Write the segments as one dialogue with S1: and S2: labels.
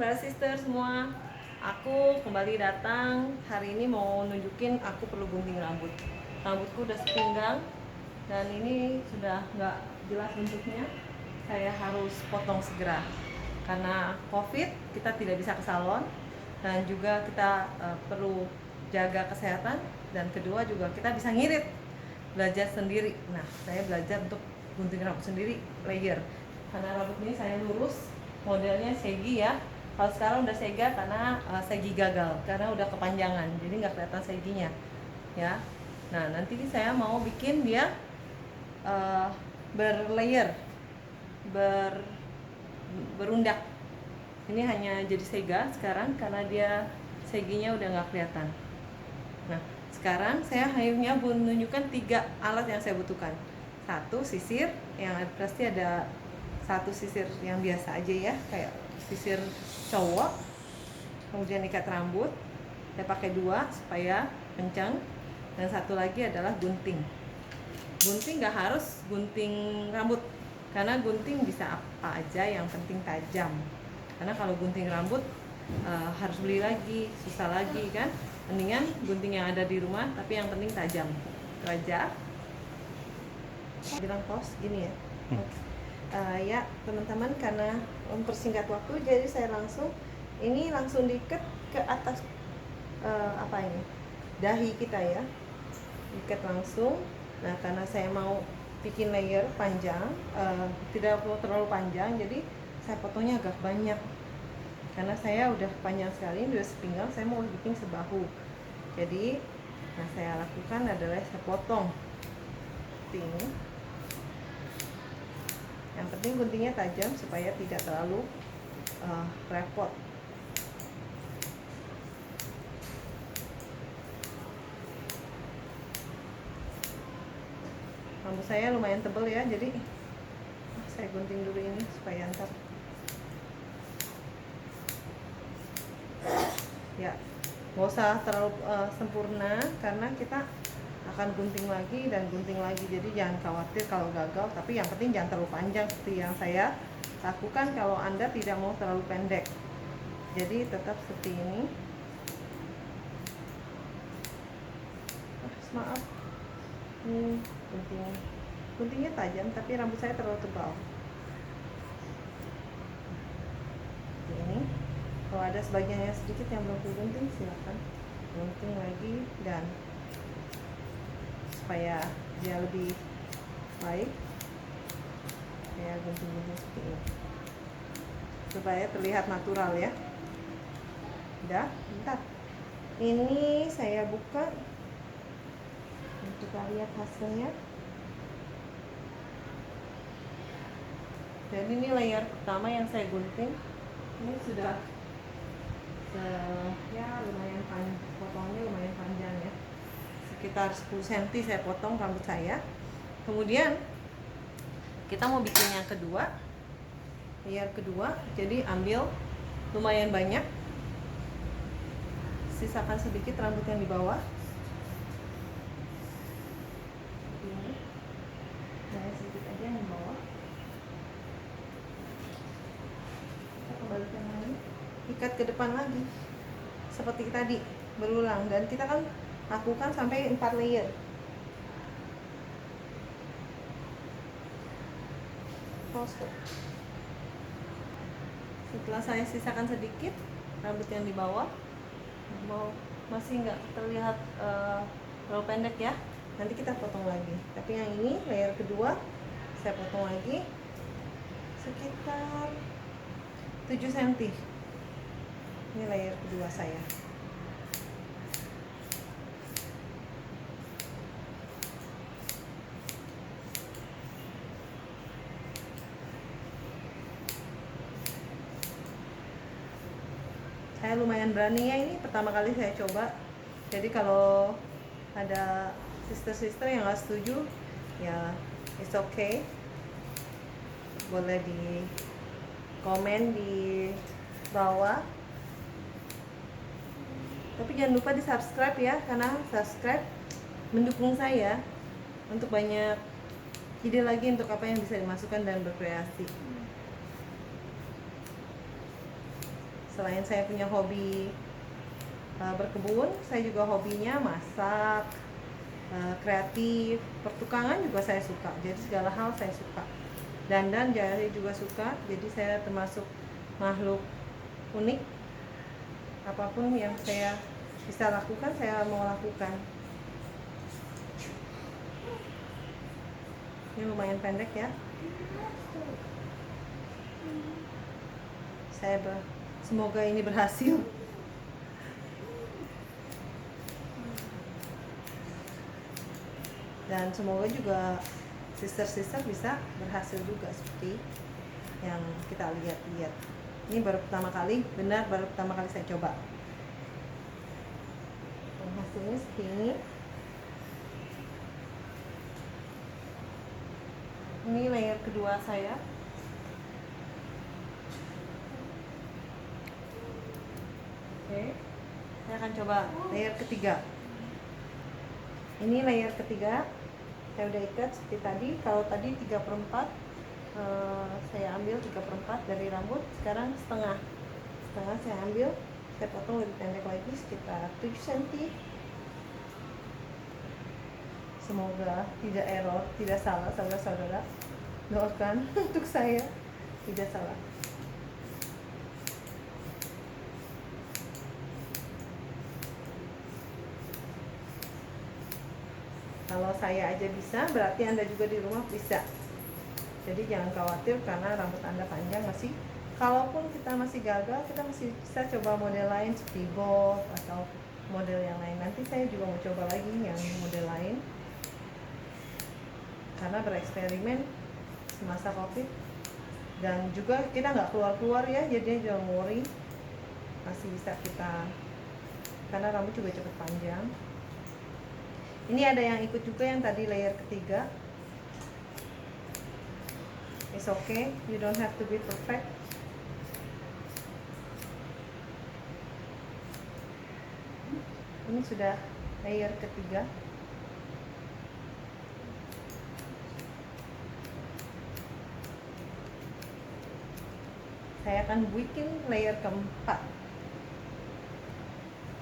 S1: para sister semua, aku kembali datang. Hari ini mau nunjukin aku perlu gunting rambut. Rambutku udah sepinggang dan ini sudah nggak jelas bentuknya. Saya harus potong segera karena COVID kita tidak bisa ke salon dan juga kita perlu jaga kesehatan, dan kedua juga kita bisa ngirit, belajar sendiri. Nah, saya belajar untuk gunting rambut sendiri layer karena rambut ini saya lurus, modelnya segi ya. Kalau sekarang udah sega karena segi gagal, karena udah kepanjangan, jadi nggak kelihatan seginya ya. Nah, nanti saya mau bikin dia berlayer, berundak. Ini hanya jadi sega sekarang karena dia seginya udah nggak kelihatan. Nah, sekarang saya hanya menunjukkan 3 alat yang saya butuhkan. Satu, sisir, yang pasti ada satu sisir yang biasa aja ya, kayak sisir cowok. Kemudian ikat rambut, saya pakai 2 supaya kencang. Dan satu lagi adalah gunting. Gunting nggak harus gunting rambut, karena gunting bisa apa aja, yang penting tajam. Karena kalau gunting rambut harus beli lagi, susah lagi kan. Mendingan gunting yang ada di rumah, tapi yang penting tajam. Itu aja. Bilang pos gini ya. Ya teman-teman, karena mempersingkat waktu, jadi saya langsung diikat ke atas apa ini, dahi kita ya, ikat langsung. Nah, karena saya mau bikin layer panjang, tidak terlalu panjang, jadi saya potongnya agak banyak karena saya udah panjang sekali, udah sepinggang, saya mau bikin sebahu. Jadi yang saya lakukan adalah saya potong seperti ini. Yang penting guntingnya tajam supaya tidak terlalu repot. Rambut saya lumayan tebal ya, jadi saya gunting dulu ini supaya ntar ya nggak usah terlalu sempurna, karena kita akan gunting lagi dan gunting lagi, jadi jangan khawatir kalau gagal. Tapi yang penting jangan terlalu panjang seperti yang saya lakukan kalau Anda tidak mau terlalu pendek. Jadi tetap seperti ini. Maaf, ini guntingnya tajam tapi rambut saya terlalu tebal. Seperti ini. Kalau ada sebagian yang sedikit yang belum gunting, silakan gunting lagi, dan supaya dia lebih baik, saya gunting-gunting seperti ini supaya terlihat natural ya. Udah, bentar. Ini saya buka untuk kita lihat hasilnya. Jadi ini layer pertama yang saya gunting. Ini sudah ya lumayan panjang, potongnya lumayan panjang ya, sekitar 10 cm saya potong rambut saya. Kemudian kita mau bikin yang kedua, layer kedua. Jadi ambil lumayan banyak, sisakan sedikit rambut yang di bawah ini, nah sedikit aja yang di bawah. Kita kembalikan lagi, ikat ke depan lagi seperti tadi, berulang. Dan kita kan lakukan sampai 4 layer. Setelah saya sisakan sedikit rambut yang di bawah, masih nggak terlihat terlalu pendek ya, nanti kita potong lagi. Tapi yang ini layer kedua saya potong lagi sekitar 7 cm. Ini layer kedua saya. Saya lumayan berani ya, ini pertama kali saya coba. Jadi kalau ada sister-sister yang nggak setuju, ya it's okay. Boleh di komen di bawah. Tapi jangan lupa di subscribe ya, karena subscribe mendukung saya untuk banyak ide lagi untuk apa yang bisa dimasukkan dan berkreasi. selain saya punya hobi berkebun, saya juga hobinya masak, kreatif, pertukangan juga saya suka. Jadi segala hal saya suka. Dandan jari juga suka. Jadi saya termasuk makhluk unik. Apapun yang saya bisa lakukan, saya mau lakukan. Ini lumayan pendek ya. Semoga ini berhasil. Dan semoga juga sister-sister bisa berhasil juga seperti yang kita lihat-lihat. Ini baru pertama kali, baru pertama kali saya coba. Dan hasilnya seperti ini. Ini layer kedua saya. Oke, saya akan coba layer ketiga. Ini layer ketiga. Saya udah ikat seperti tadi. Kalau tadi 3/4, saya ambil 3/4 dari rambut. Sekarang setengah saya ambil, saya potong lebih pendek lagi sekitar 7 cm. Semoga tidak error, tidak salah saudara-saudara. Doakan untuk saya tidak salah. Kalau saya aja bisa, berarti Anda juga di rumah bisa. Jadi jangan khawatir karena rambut Anda panjang masih. Kalaupun kita masih gagal, kita masih bisa coba model lain seperti bob atau model yang lain. Nanti saya juga mau coba lagi yang model lain. Karena bereksperimen semasa COVID. Dan juga kita nggak keluar-keluar ya, jadinya jangan worry. Masih bisa kita, karena rambut juga cepat panjang. Ini ada yang ikut juga yang tadi layer ketiga. It's okay, you don't have to be perfect. Ini sudah layer ketiga. Saya akan bikin layer keempat.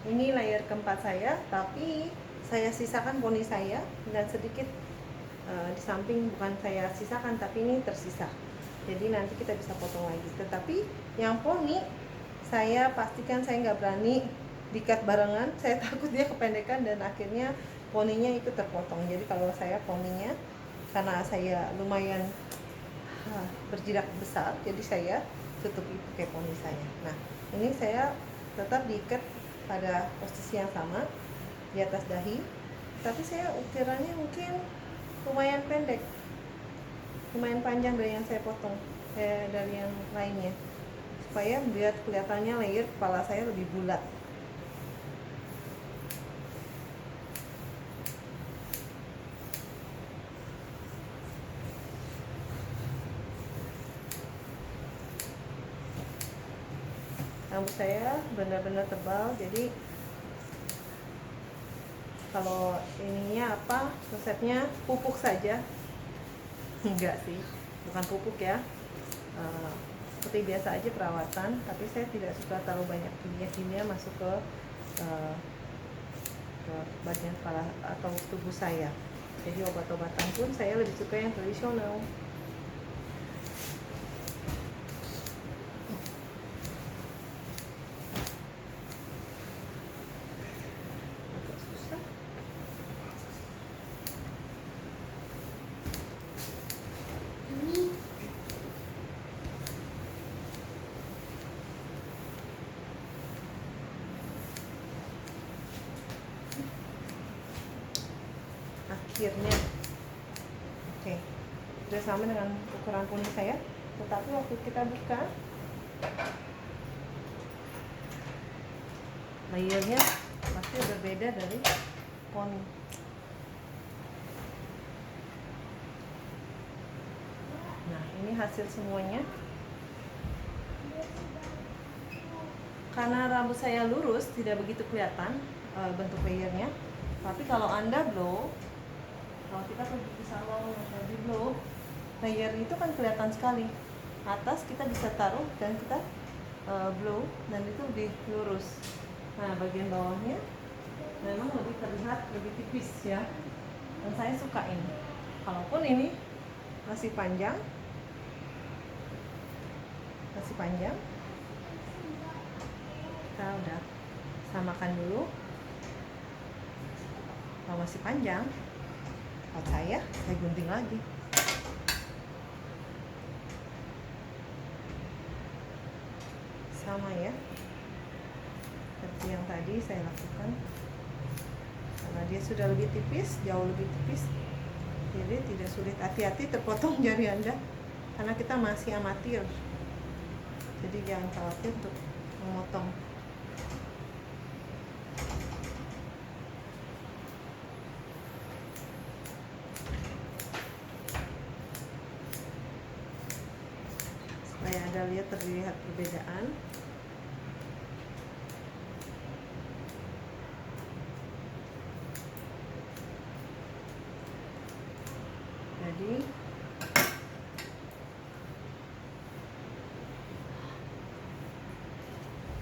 S1: Ini layer keempat saya, tapi saya sisakan poni saya dan sedikit di samping, bukan saya sisakan tapi ini tersisa. Jadi nanti kita bisa potong lagi. Tetapi yang poni saya pastikan saya nggak berani dikat barengan. Saya takut dia kependekan dan akhirnya poninya itu terpotong. Jadi kalau saya poninya, karena saya lumayan berjidak besar, jadi saya tutupi pakai poni saya. Nah, ini saya tetap diikat pada posisi yang sama di atas dahi, tapi saya ukirannya mungkin lumayan pendek, lumayan panjang dari yang saya potong, dari yang lainnya, supaya biar kelihatannya layer kepala saya lebih bulat. Rambut saya benar-benar tebal, jadi kalau ininya apa, resepnya pupuk saja. Enggak sih, bukan pupuk ya, seperti biasa aja perawatan. Tapi saya tidak suka terlalu banyak kimia masuk ke bagian kepala atau tubuh saya. Jadi obat-obatan pun saya lebih suka yang tradisional. Akhirnya oke, sudah sama dengan ukuran poni saya, tetapi waktu kita buka layernya pasti berbeda dari poni. Nah, ini hasil semuanya. Karena rambut saya lurus, tidak begitu kelihatan bentuk layernya. Tapi kalau Anda blow, kalau kita pergi ke salon atau di blow, layer itu kan kelihatan sekali. Atas kita bisa taruh dan kita blow dan itu lebih lurus. Nah, bagian bawahnya memang lebih terlihat lebih tipis ya, dan saya suka ini. Kalaupun ini masih panjang, kita udah samakan dulu. Kalau masih panjang, buat saya gunting lagi. Sama ya, seperti yang tadi saya lakukan. Karena dia sudah lebih tipis, jauh lebih tipis, jadi tidak sulit. Hati-hati terpotong jari Anda, karena kita masih amatir. Jadi jangan khawatir untuk memotong. Supaya Anda lihat terlihat perbedaan. Jadi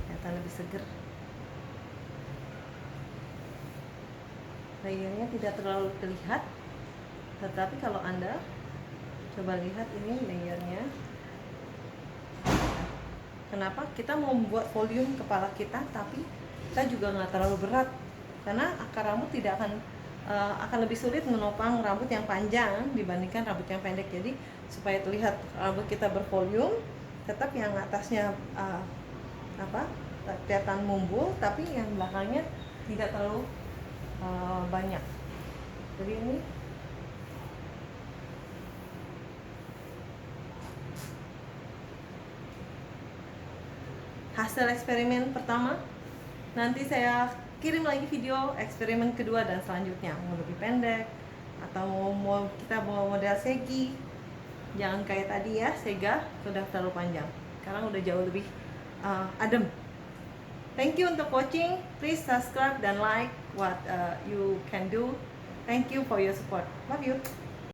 S1: kelihatan lebih seger. Layernya tidak terlalu terlihat, tetapi kalau Anda coba lihat ini layernya. Kenapa kita mau membuat volume kepala kita, tapi kita juga nggak terlalu berat, karena akar rambut tidak akan lebih sulit menopang rambut yang panjang dibandingkan rambut yang pendek. Jadi supaya terlihat rambut kita bervolume, tetap yang atasnya kelihatan mumbul, tapi yang belakangnya tidak terlalu banyak. Jadi ini hasil eksperimen pertama. Nanti saya kirim lagi video eksperimen kedua dan selanjutnya, mau lebih pendek atau kita mau model segi. Jangan kayak tadi ya, sega sudah terlalu panjang. Sekarang udah jauh lebih adem. Thank you untuk watching. Please subscribe dan like what you can do. Thank you for your support. Love you.